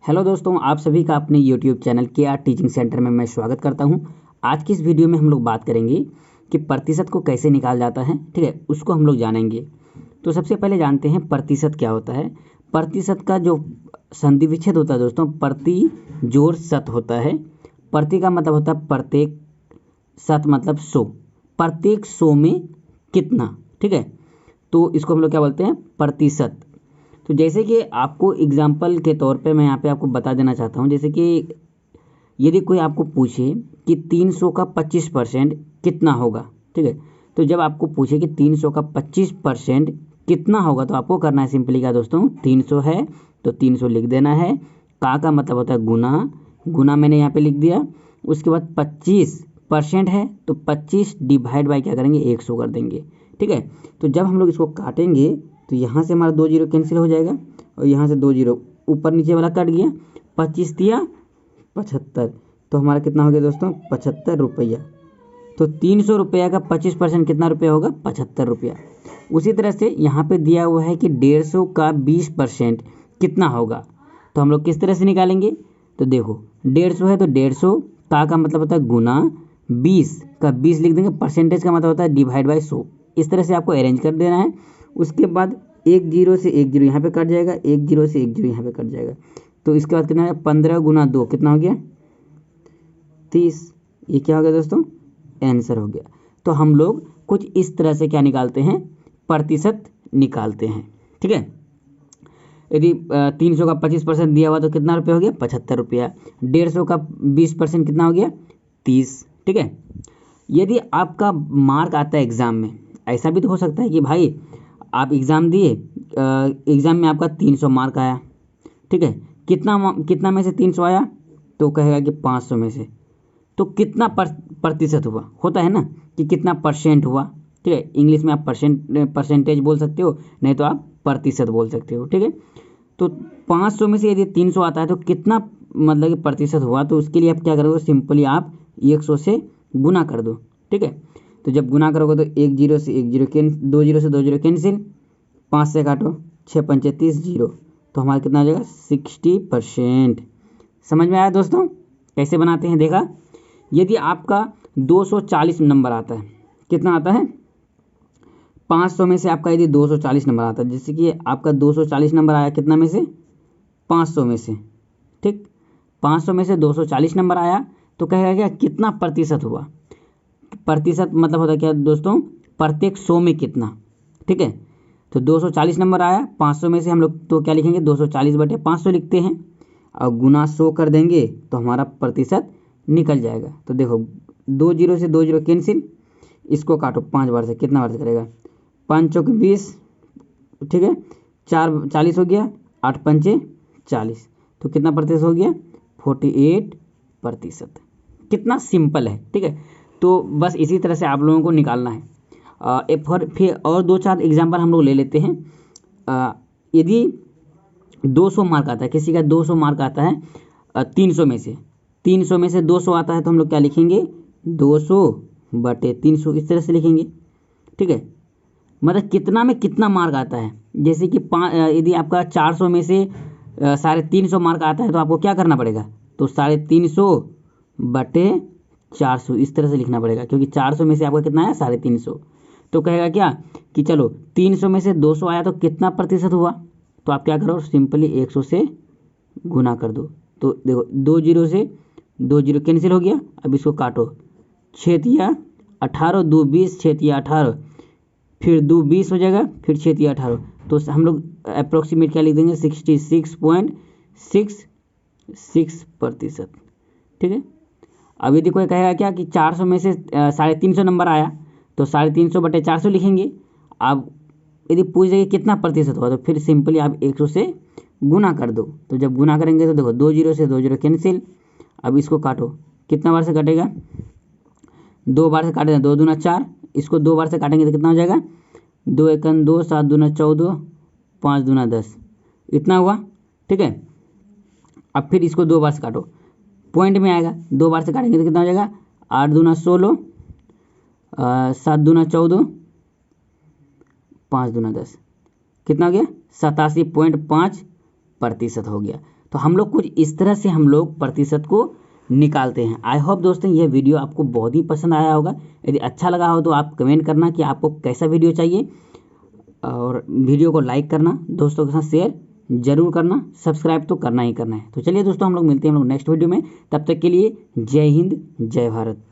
Hello दोस्तों, आप सभी का अपने YouTube channel KR teaching centre में मैं स्वागत करता हूं। आज की इस वीडियो में हम लोग बात करेंगे कि प्रतिशत को कैसे निकाला जाता है। ठीक है, उसको हम लोग जानेंगे। तो सबसे पहले जानते हैं प्रतिशत क्या होता है। प्रतिशत का जो संधि विच्छेद होता है दोस्तों, प्रति जोड़ शत होता है। प्रति का मतलब होता है प्रत्येक, शत मतलब 100। प्रत्येक 100 में कितना, ठीक है, तो इसको हम लोग क्या बोलते हैं, प्रतिशत। तो जैसे कि आपको एग्जाम्पल के तौर पे मैं यहाँ पे आपको बता देना चाहता हूँ, जैसे कि यदि कोई आपको पूछे कि 300 का 25% कितना होगा। ठीक है, तो जब आपको पूछे कि 300 का 25% कितना होगा, तो आपको करना है सिंपली क्या दोस्तों, 300 है तो 300 लिख देना है। का मतलब होता है गुना, गुना मैंने यहाँ पे लिख दिया। उसके बाद 25% है तो 25 डिवाइड बाई क्या करेंगे, 100 कर देंगे। ठीक है, तो जब हम लोग इसको काटेंगे तो यहाँ से हमारा 2 जीरो कैंसिल हो जाएगा और यहाँ से 2 जीरो ऊपर नीचे वाला कट गया। 25 दिया 75, तो हमारा कितना हो गया दोस्तों, 75 रुपया। तो 300 रुपया का 25% कितना रुपया होगा, 75 रुपया। उसी तरह से यहाँ पे दिया हुआ है कि 150 का 20% कितना होगा, तो हम लोग किस तरह से निकालेंगे। तो देखो 150 है तो 150 का मतलब होता है गुना, 20 का 20 लिख देंगे, परसेंटेज का मतलब होता है डिवाइड बाई 100। इस तरह से आपको अरेंज कर देना है। उसके बाद एक जीरो से एक जीरो यहाँ पे कट जाएगा, एक जीरो से एक जीरो यहाँ पे कट जाएगा। तो इसके बाद कितना है, 15 गुना 2 कितना हो गया, 30। ये क्या हो गया दोस्तों, आंसर हो गया। तो हम लोग कुछ इस तरह से क्या निकालते हैं, प्रतिशत निकालते हैं। ठीक है, यदि 300 का 25% दिया हुआ तो कितना रुपया हो गया, 75 रुपया। 150 का 20% कितना हो गया, 30। ठीक है, यदि आपका मार्क आता है एग्ज़ाम में, ऐसा भी तो हो सकता है कि भाई आप एग्ज़ाम दिए, एग्ज़ाम में आपका 300 मार्क आया। ठीक है, कितना में से 300 आया, तो कहेगा कि 500 में से। तो कितना प्रतिशत हुआ, होता है ना कि कितना परसेंट हुआ। ठीक है, इंग्लिश में आप परसेंटेज बोल सकते हो, नहीं तो आप प्रतिशत बोल सकते हो। ठीक है, तो 500 में से यदि 300 आता है तो कितना मतलब कि प्रतिशत हुआ, तो उसके लिए आप क्या करोगे, सिंपली आप 100 से गुना कर दो। ठीक है, तो जब गुना करोगे तो एक जीरो से एक जीरो दो जीरो से दो जीरो कैंसिल, 5 से काटो, 6 पंचे 30 जीरो, तो हमारा कितना हो जाएगा, 60%। समझ में आया दोस्तों कैसे बनाते हैं, देखा। यदि आपका 240 नंबर आता है, कितना आता है, 500 में से आपका यदि 240 नंबर आता है, जैसे कि आपका 240 नंबर आया कितना में से, 500 में से। ठीक, 500 में से 240 नंबर आया तो कहेगा क्या, कितना प्रतिशत हुआ। प्रतिशत मतलब होता है क्या दोस्तों, प्रत्येक 100 में कितना। ठीक है, तो 240 नंबर आया 500 में से, हम लोग तो क्या लिखेंगे, 240/500 लिखते हैं और गुना 100 कर देंगे तो हमारा प्रतिशत निकल जाएगा। तो देखो 2 जीरो से 2 जीरो कैंसिल, इसको काटो 5 बार से, कितना बार से करेगा, 5 चौक 20। ठीक है, 4 40 हो गया, 8 पंचे 40, तो कितना प्रतिशत हो गया, 48%। कितना सिंपल है। ठीक है, तो बस इसी तरह से आप लोगों को निकालना है। फिर और 2-4 एग्जाम्पल हम लोग ले लेते हैं। यदि 200 मार्क आता है, किसी का 200 मार्क आता है 300 में से, 300 में से 200 आता है तो हम लोग क्या लिखेंगे, 200/300 इस तरह से लिखेंगे। ठीक है, मतलब कितना में कितना मार्क आता है। जैसे कि यदि आपका 400 में से 350 मार्क आता है तो आपको क्या करना पड़ेगा, तो 350/400 इस तरह से लिखना पड़ेगा, क्योंकि 400 में से आपका कितना है, 350। तो कहेगा क्या कि चलो 300 में से 200 आया तो कितना प्रतिशत हुआ, तो आप क्या करो, सिंपली 100 से गुना कर दो। तो देखो 2 जीरो से 2 जीरो कैंसिल हो गया, अब इसको काटो, 6 तिया 18, 2 20, 6 तिया 18, फिर 2 20 हो जाएगा, फिर 6 तिया 18, तो हम लोग अप्रोक्सीमेट क्या लिख देंगे, 66.66%। ठीक है, अब यदि कोई कहेगा क्या कि 400 में से 350 नंबर आया तो 350/400 लिखेंगे। अब यदि पूछ देंगे कितना प्रतिशत हुआ, तो फिर सिंपली आप 100 से गुना कर दो। तो जब गुना करेंगे तो देखो 2 जीरो से 2 जीरो कैंसिल, अब इसको काटो, कितना बार से कटेगा, 2 बार से काटेंगे, 2 दूना 4, इसको 2 बार से काटेंगे तो कितना हो जाएगा, 2 एकन 2, 7 दूना 14, 5 दूना 10, इतना हुआ। ठीक है, अब फिर इसको 2 बार से काटो, पॉइंट में आएगा, 2 बार से काटेंगे तो कितना हो जाएगा, 8 दूना 16, 7 दूना 14, 5 दूना 10, कितना हो गया, 87.5 प्रतिशत हो गया। तो हम लोग कुछ इस तरह से हम लोग प्रतिशत को निकालते हैं। आई होप दोस्तों यह वीडियो आपको बहुत ही पसंद आया होगा। यदि अच्छा लगा हो तो आप कमेंट करना कि आपको कैसा वीडियो चाहिए, और वीडियो को लाइक करना, दोस्तों के साथ शेयर जरूर करना, सब्सक्राइब तो करना ही करना है। तो चलिए दोस्तों, हम लोग मिलते हैं हम लोग नेक्स्ट वीडियो में। तब तक के लिए जय हिंद, जय भारत।